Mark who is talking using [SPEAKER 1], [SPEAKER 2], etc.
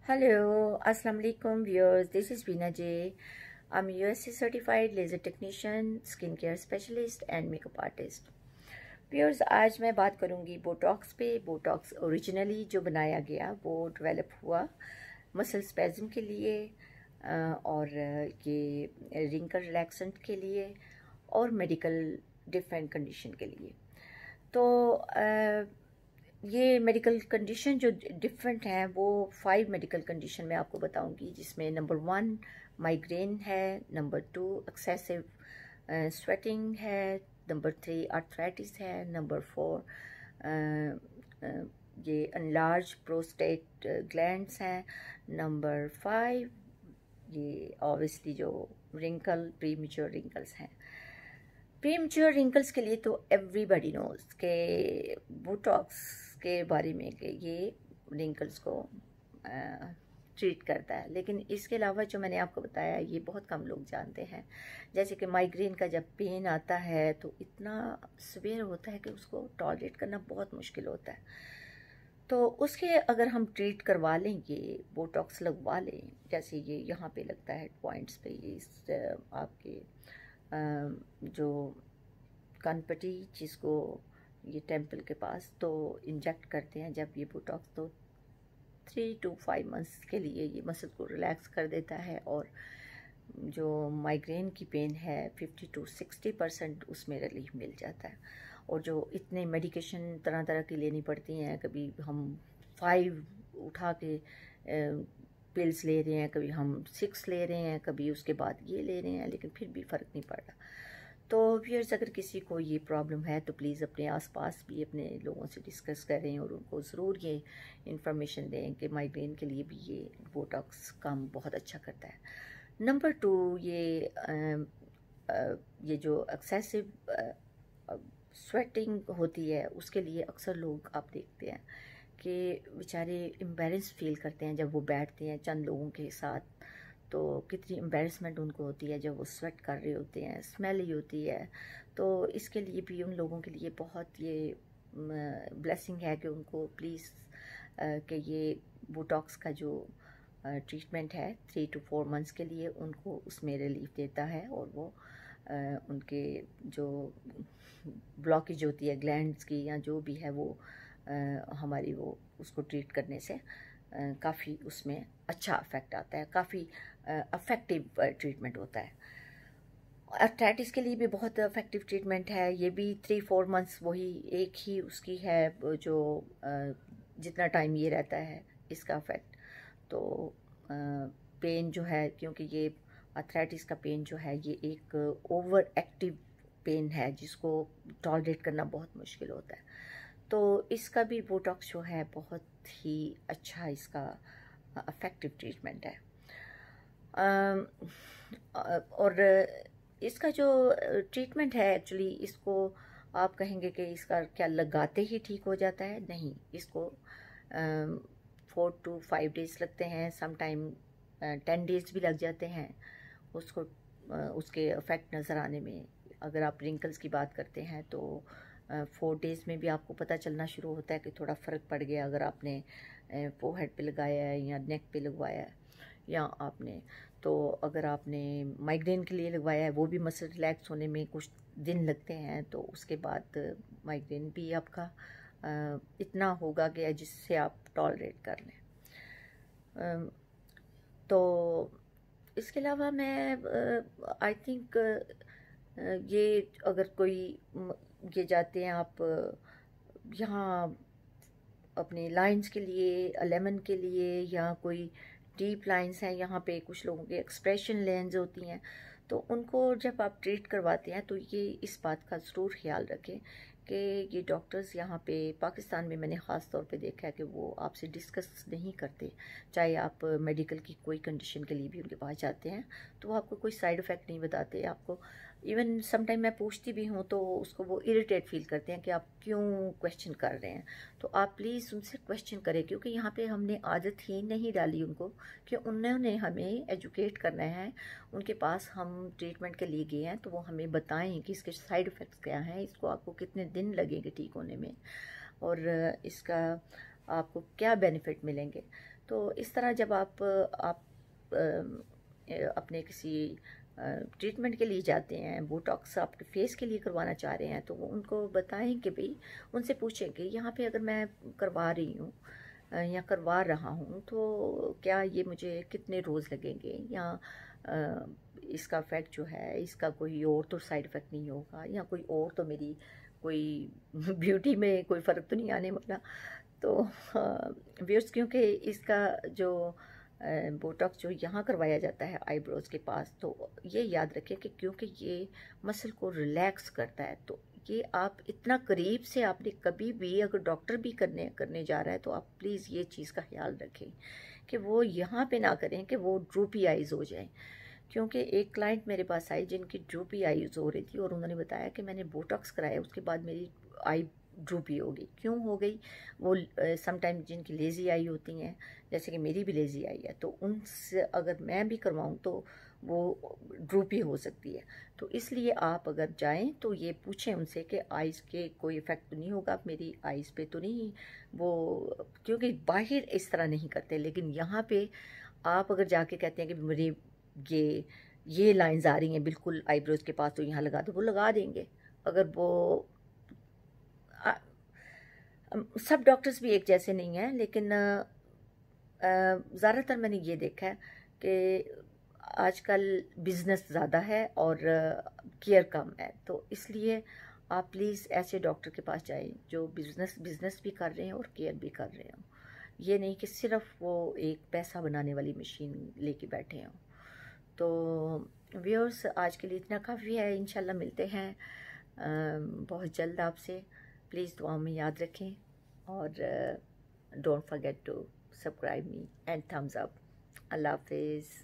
[SPEAKER 1] Hello, Assalamu alaikum viewers. This is Veena J. I'm a USC certified laser technician, skincare specialist and makeup artist. Viewers, आज मैं बात करूंगी Botox पे। Botox originally जो बनाया गया वो डेवलप हुआ मसल स्पैज़म के लिए और ये रिंकल रिलैक्सेंट के लिए और मेडिकल डिफरेंट कंडीशन के लिए। तो ये मेडिकल कंडीशन जो डिफरेंट हैं वो 5 मेडिकल कंडीशन मैं आपको बताऊंगी, जिसमें नंबर 1 माइग्रेन है, नंबर 2 एक्सेसिव स्वेटिंग है, नंबर 3 आर्थराइटिस है, नंबर 4 ये अनलार्ज प्रोस्टेट ग्लैंड्स हैं, नंबर 5 ये ऑब्वियसली जो रिंकल प्रीमेच्योर रिंकल्स हैं। प्रीमेच्योर रिंकल्स के लिए तो एवरीबॉडी नोज के बोटॉक्स के बारे में कि ये रिंकल्स को ट्रीट करता है, लेकिन इसके अलावा जो मैंने आपको बताया ये बहुत कम लोग जानते हैं। जैसे कि माइग्रेन का जब पेन आता है तो इतना सीवियर होता है कि उसको टॉलरेट करना बहुत मुश्किल होता है। तो उसके अगर हम ट्रीट करवा लेंगे, बोटॉक्स लगवा लें, जैसे ये यहाँ पे लगता है पॉइंट्स पे, ये इस आपके जो कनपट्टी जिसको ये टेम्पल के पास तो इंजेक्ट करते हैं जब ये बोटॉक्स, तो 3 to 5 मंथ्स के लिए ये मसल को रिलैक्स कर देता है और जो माइग्रेन की पेन है 50 to 60% उसमें रिलीफ मिल जाता है। और जो इतने मेडिकेशन तरह तरह की लेनी पड़ती हैं, कभी हम 5 उठा के पिल्स ले रहे हैं, कभी हम 6 ले रहे हैं, कभी उसके बाद ये ले रहे हैं, लेकिन फिर भी फ़र्क नहीं पड़ रहा। तो व्यूअर्स, अगर किसी को ये प्रॉब्लम है तो प्लीज़ अपने आसपास भी अपने लोगों से डिस्कस करें और उनको ज़रूर ये इन्फॉर्मेशन दें कि माइग्रेन के लिए भी ये बोटॉक्स काम बहुत अच्छा करता है। नंबर 2 ये जो एक्सेसिव स्वेटिंग होती है उसके लिए अक्सर लोग आप देखते हैं कि बेचारे एम्बैरेस फील करते हैं जब वो बैठते हैं चंद लोगों के साथ, तो कितनी एम्बैरेसमेंट उनको होती है जब वो स्वेट कर रहे होते हैं, स्मेली होती है। तो इसके लिए भी उन लोगों के लिए बहुत ये ब्लेसिंग है कि उनको प्लीज़ कि ये बोटॉक्स का जो ट्रीटमेंट है 3 to 4 मंथ्स के लिए उनको उसमें रिलीफ देता है और वो उनके जो ब्लॉकेज होती है ग्लैंड्स की या जो भी है वो हमारी वो उसको ट्रीट करने से काफ़ी उसमें अच्छा इफेक्ट आता है, काफ़ी अफेक्टिव ट्रीटमेंट होता है। आर्थराइटिस के लिए भी बहुत इफेक्टिव ट्रीटमेंट है, ये भी 3-4 मंथ्स वही एक ही उसकी है जो जितना टाइम ये रहता है इसका इफेक्ट। तो पेन जो है, क्योंकि ये आर्थराइटिस का पेन जो है ये एक ओवर एक्टिव पेन है जिसको टॉलरेट करना बहुत मुश्किल होता है। तो इसका भी बोटॉक्स जो है बहुत ही अच्छा इसका इफेक्टिव ट्रीटमेंट है। और इसका जो ट्रीटमेंट है एक्चुअली, इसको आप कहेंगे कि इसका क्या लगाते ही ठीक हो जाता है? नहीं, इसको 4 to 5 डेज़ लगते हैं, सम टाइम 10 डेज़ भी लग जाते हैं उसको उसके इफ़ेक्ट नज़र आने में। अगर आप रिंकल्स की बात करते हैं तो 4 डेज़ में भी आपको पता चलना शुरू होता है कि थोड़ा फ़र्क पड़ गया, अगर आपने फोरहेड पे लगाया है या नेक पे लगवाया है, या आपने तो अगर आपने माइग्रेन के लिए लगवाया है वो भी मसल रिलैक्स होने में कुछ दिन लगते हैं, तो उसके बाद माइग्रेन भी आपका इतना होगा गया जिससे आप टॉलरेट कर लें। तो इसके अलावा मैं आई थिंक ये अगर कोई ये जाते हैं आप यहाँ अपने लाइंस के लिए, लेमन के लिए, या कोई डीप लाइंस हैं, यहाँ पे कुछ लोगों के एक्सप्रेशन लेंस होती हैं, तो उनको जब आप ट्रीट करवाते हैं तो ये इस बात का ज़रूर ख्याल रखें कि ये डॉक्टर्स यहाँ पे पाकिस्तान में मैंने ख़ास तौर पे देखा है कि वो आपसे डिस्कस नहीं करते। चाहे आप मेडिकल की कोई कंडीशन के लिए भी उनके पास जाते हैं तो वो आपको कोई साइड इफ़ेक्ट नहीं बताते आपको। इवन समटाइम मैं पूछती भी हूँ तो उसको वो इरिटेट फील करते हैं कि आप क्यों क्वेश्चन कर रहे हैं। तो आप प्लीज़ उनसे क्वेश्चन करें, क्योंकि यहाँ पे हमने आदत ही नहीं डाली उनको कि उन्होंने हमें एजुकेट करना है। उनके पास हम ट्रीटमेंट के लिए गए हैं तो वो हमें बताएं कि इसके साइड इफ़ेक्ट्स क्या हैं, इसको आपको कितने दिन लगेंगे ठीक होने में, और इसका आपको क्या बेनिफिट मिलेंगे। तो इस तरह जब आप अपने किसी ट्रीटमेंट के लिए जाते हैं, बोटॉक्स आपके फेस के लिए करवाना चाह रहे हैं, तो वो उनको बताएं कि भाई, उनसे पूछें कि यहाँ पे अगर मैं करवा रही हूँ या करवा रहा हूँ तो क्या ये मुझे कितने रोज़ लगेंगे, या इसका इफ़ेक्ट जो है, इसका कोई और तो साइड इफ़ेक्ट नहीं होगा, या कोई और तो मेरी कोई ब्यूटी में कोई फ़र्क तो नहीं आने वाला। तो व्यूअर्स, क्योंकि इसका जो बोटॉक्स जो यहाँ करवाया जाता है आईब्रोज़ के पास, तो ये याद रखें कि क्योंकि ये मसल को रिलैक्स करता है, तो ये आप इतना करीब से आपने कभी भी, अगर डॉक्टर भी करने जा रहा है, तो आप प्लीज़ ये चीज़ का ख्याल रखें कि वो यहाँ पे ना करें कि वो ड्रूपी आइज़ हो जाए। क्योंकि एक क्लाइंट मेरे पास आई जिनकी ड्रूपी आईज़ हो रही थी, और उन्होंने बताया कि मैंने बोटॉक्स कराया, उसके बाद मेरी आई ड्रूपी हो गई। क्यों हो गई? वो समटाइम जिनकी लेज़ी आई होती हैं, जैसे कि मेरी भी लेज़ी आई है, तो उनसे अगर मैं भी करवाऊँ तो वो ड्रूपी हो सकती है। तो इसलिए आप अगर जाएं तो ये पूछें उनसे कि आइज़ के कोई इफ़ेक्ट तो नहीं होगा मेरी आइज़ पे, तो नहीं वो, क्योंकि बाहर इस तरह नहीं करते, लेकिन यहाँ पे आप अगर जाके कहते हैं कि मेरी ये लाइंस आ रही हैं बिल्कुल आईब्रोज के पास, तो यहाँ लगा दो, वो लगा देंगे। अगर वो सब डॉक्टर्स भी एक जैसे नहीं हैं, लेकिन ज़्यादातर मैंने ये देखा है कि आजकल बिज़नेस ज़्यादा है और केयर कम है, तो इसलिए आप प्लीज़ ऐसे डॉक्टर के पास जाएं जो बिज़नेस भी कर रहे हैं और केयर भी कर रहे हों। ये नहीं कि सिर्फ वो एक पैसा बनाने वाली मशीन लेके बैठे हों। तो व्यूअर्स, आज के लिए इतना काफ़ी है। इंशाल्लाह मिलते हैं बहुत जल्द आपसे। प्लीज़ दुआओं में याद रखें, और don't forget to subscribe me and thumbs up. अल्लाह हाफिज़।